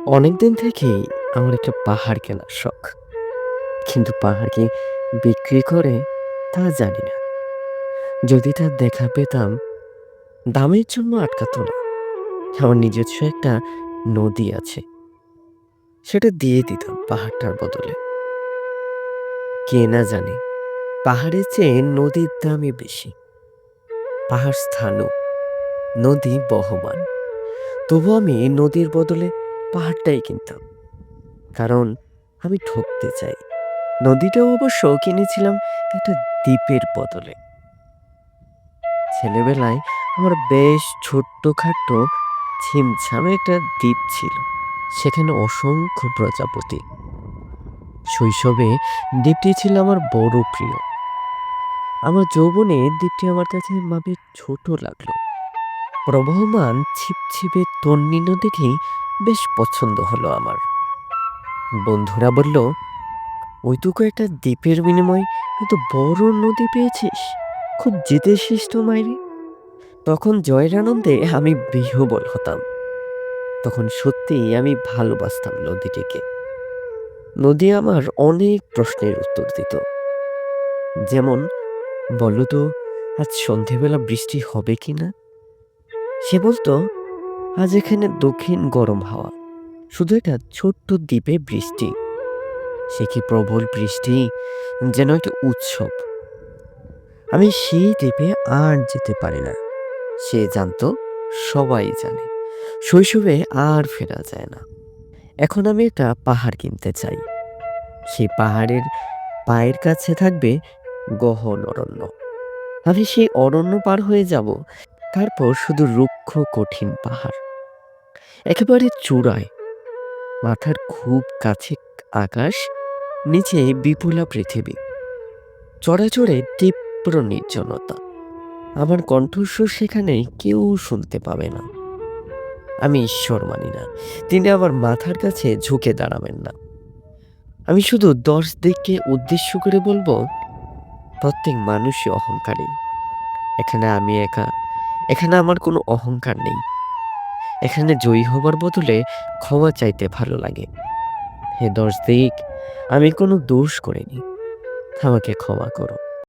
অনেকদিন থেকেই আমার একটা পাহাড় কেনার শখ। কিন্তু পাহাড় কি বিক্রি করে তা জানি না। যদি তার দেখা পেতাম, দামের জন্য আটকাতো না। আমার নিজস্ব একটা নদী আছে, সেটা দিয়ে দিতাম পাহাড়টার বদলে। কে না জানে পাহাড়ের চেয়ে নদীর দামই বেশি। পাহাড় স্থানু, নদী বহমান। তবু আমি নদীর বদলে পাহাড়টাই কিনতাম, কারণ আমি ঠকতে চাই। নদীটাও অবশ্য কিনেছিলাম একটা দ্বীপের বদলে। ছেলেবেলায় আমার বেশ ছোট্টখাট্ট ছিমছাম একটা দ্বীপ ছিল, সেখানে অসংখ্য প্রজাপতি। শৈশবে দ্বীপটি ছিল আমার বড় প্রিয়। আমার যৌবনে দ্বীপটি আমার কাছে ভাবে ছোট লাগলো। প্রবহমান ছিপছিপে তন্নি নদীটি বেশ পছন্দ হলো আমার। বন্ধুরা বলল, ওইটুকু একটা দ্বীপের বিনিময়ে এত বড় নদী পেয়েছিস, খুব জিতেছিস তো মাইরি। তখন জয়ের আনন্দে আমি বিহ্বল হতাম। তখন সত্যিই আমি ভালোবাসতাম নদীটিকে। নদী আমার অনেক প্রশ্নের উত্তর দিত। যেমন, বলো তো, আজ সন্ধেবেলা বৃষ্টি হবে কি না? সে বলতো, আজ এখানে দক্ষিণ গরম হাওয়া, শুধু একটা ছোট্ট দ্বীপে বৃষ্টি। সে কি প্রবল বৃষ্টি, যেন একটা উৎসব। আমি সেই দ্বীপে আর যেতে পারি না। সে জানতো, সবাই জানে, শৈশবে আর ফেরা যায় না। এখন আমি একটা পাহাড় কিনতে চাই। সেই পাহাড়ের পায়ের কাছে থাকবে গহন অরণ্য। আমি সেই অরণ্য পার হয়ে যাব, তারপর শুধু রুক্ষ কঠিন পাহাড়। একেবারে চূড়ায়, মাথার খুব কাছে আকাশ, নিচে বিপুলা পৃথিবী। চড়ে চড়ে তীব্র নির্জনতা। আমার কণ্ঠস্বর সেখানে কেউ শুনতে পাবে না। আমি ঈশ্বর মানি না, তিনি আমার মাথার কাছে ঝুঁকে দাঁড়াবেন না। আমি শুধু ১০ দিককে উদ্দেশ্য করে বলবো, প্রত্যেক মানুষই অহংকারী। এখানে আমি একা। এখানে আমার কোনো অহংকার নেই। এখানে জয়ী হবার বদলে ক্ষমা চাইতে ভালো লাগে। হে ১০ দিক, আমি কোনো দোষ করিনি, আমাকে ক্ষমা করো।